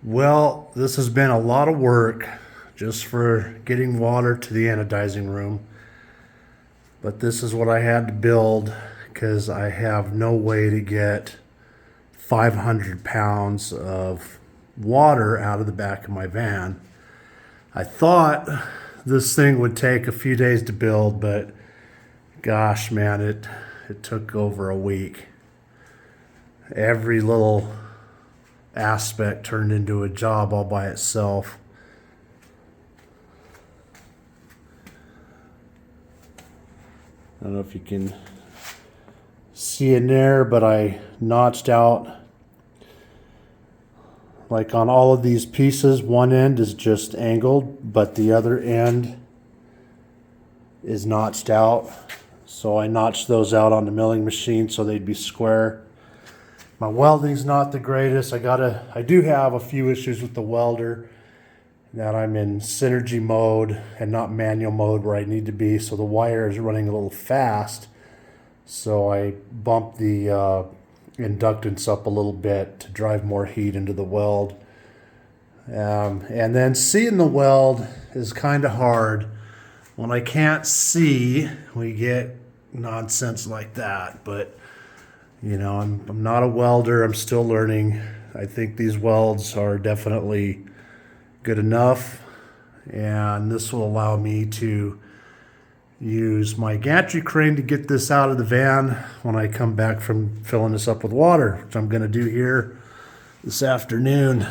Well, this has been a lot of work just for getting water to the anodizing room. But this is what I had to build because I have no way to get 500 pounds of water out of the back of my van. I thought this thing would take a few days to build, but gosh, man, it took over a week. Every little aspect turned into a job all by itself. I don't know if you can see in there, but I notched out, like on all of these pieces, one end is just angled, but the other end is notched out. So I notched those out on the milling machine so they'd be square. My welding's not the greatest. I do have a few issues with the welder, that I'm in synergy mode and not manual mode where I need to be. So the wire is running a little fast. So I bumped the inductance up a little bit to drive more heat into the weld. And then seeing the weld is kind of hard. When I can't see, we get nonsense like that. But you know, I'm not a welder. I'm still learning. I think these welds are definitely good enough, and this will allow me to use my gantry crane to get this out of the van when I come back from filling this up with water, which I'm going to do here this afternoon.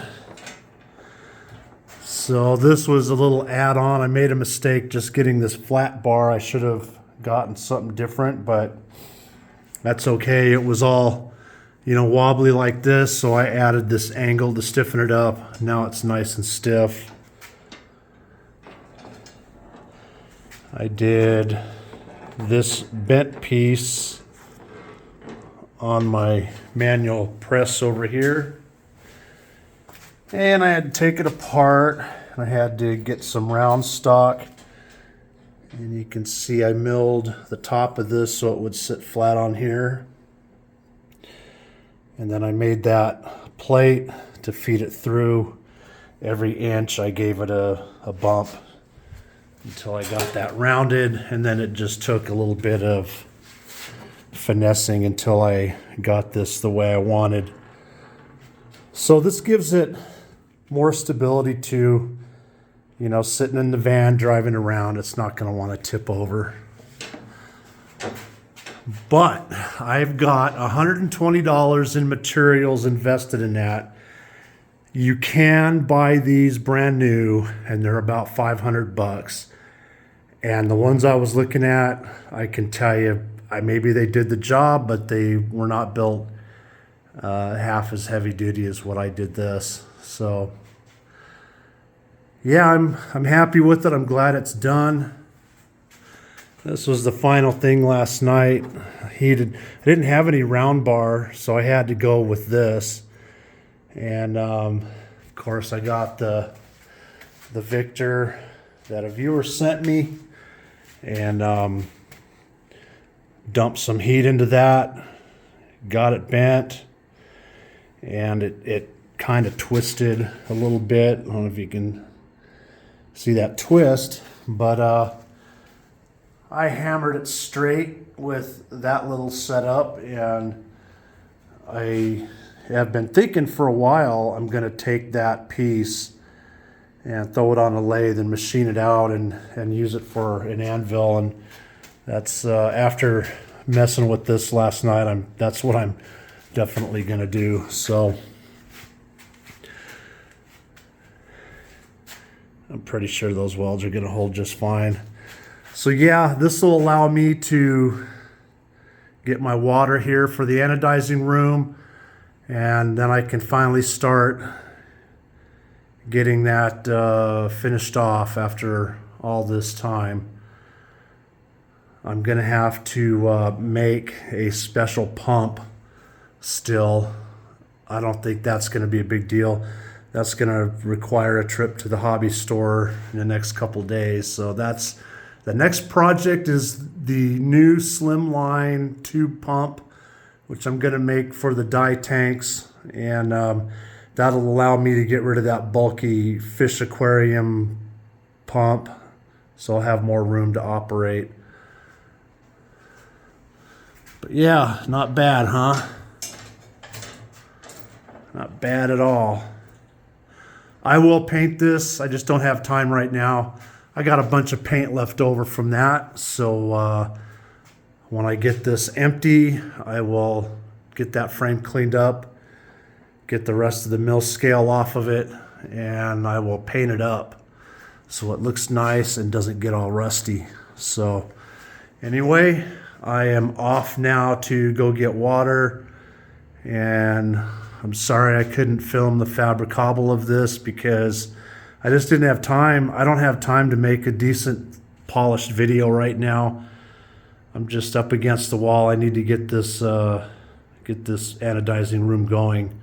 So this was a little add-on. I made a mistake just getting this flat bar. I should have gotten something different, but that's okay. It was all, wobbly like this, so I added this angle to stiffen it up. Now it's nice and stiff. I did this bent piece on my manual press over here, and I had to take it apart. I had to get some round stock, and you can see I milled the top of this so it would sit flat on here. And then I made that plate to feed it through. Every inch I gave it a bump until I got that rounded, and then it just took a little bit of finessing until I got this the way I wanted. So this gives it more stability to, sitting in the van, driving around, it's not going to want to tip over. But I've got $120 in materials invested in that. You can buy these brand new, and they're about $500. And the ones I was looking at, I can tell you, maybe they did the job, but they were not built half as heavy duty as what I did this. So yeah, I'm happy with it. I'm glad it's done. This was the final thing last night. I didn't have any round bar, so I had to go with this. And of course, I got the Victor that a viewer sent me, and dumped some heat into that. Got it bent, and it kind of twisted a little bit. I don't know if you can see that twist, but I hammered it straight with that little setup, and I have been thinking for a while I'm going to take that piece and throw it on a lathe and machine it out and use it for an anvil. And that's after messing with this last night, that's what I'm definitely going to do. So I'm pretty sure those welds are going to hold just fine. So yeah, this will allow me to get my water here for the anodizing room, and then I can finally start getting that finished off after all this time. I'm going to have to make a special pump still. I don't think that's going to be a big deal. That's going to require a trip to the hobby store in the next couple days. So that's the next project, is the new slimline tube pump, which I'm going to make for the dye tanks. And That'll allow me to get rid of that bulky fish aquarium pump, so I'll have more room to operate. But yeah, not bad, huh? Not bad at all. I will paint this. I just don't have time right now. I got a bunch of paint left over from that, so when I get this empty, I will get that frame cleaned up, get the rest of the mill scale off of it, and I will paint it up so it looks nice and doesn't get all rusty. So anyway, I am off now to go get water, and I'm sorry I couldn't film the fabricable of this because I just didn't have time. I don't have time to make a decent polished video right now. I'm just up against the wall. I need to get this anodizing room going.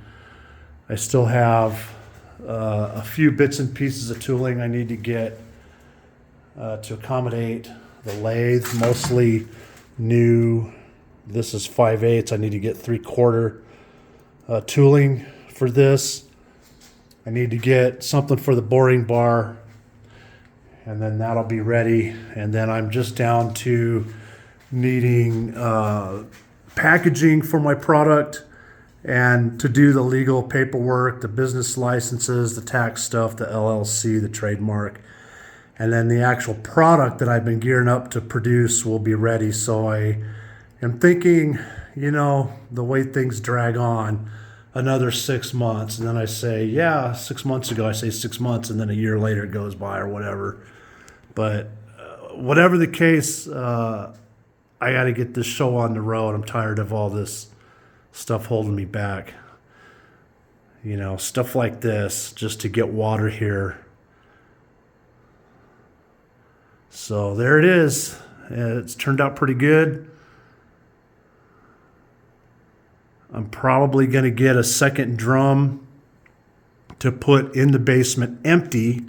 I still have a few bits and pieces of tooling I need to get to accommodate the lathe, mostly new. This is 5/8. I need to get 3/4 tooling for this. I need to get something for the boring bar, and then that'll be ready. And then I'm just down to needing packaging for my product and to do the legal paperwork, the business licenses, the tax stuff, the LLC, the trademark. And then the actual product that I've been gearing up to produce will be ready. So I am thinking, you know, the way things drag on, another 6 months. And then I say, yeah, 6 months ago, I say 6 months, and then a year later it goes by or whatever. But whatever the case, I got to get this show on the road. I'm tired of all this stuff holding me back. You know, stuff like this, just to get water here. So there it is. It's turned out pretty good. I'm probably going to get a second drum to put in the basement empty.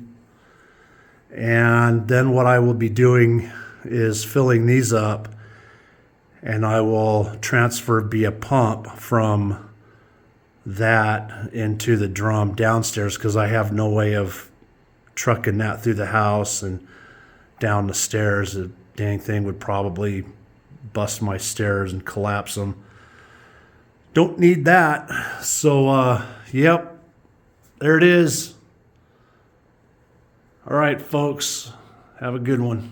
And then what I will be doing is filling these up, and I will transfer via pump from that into the drum downstairs, because I have no way of trucking that through the house and down the stairs. The dang thing would probably bust my stairs and collapse them. Don't need that. So, yep, there it is. All right, folks, have a good one.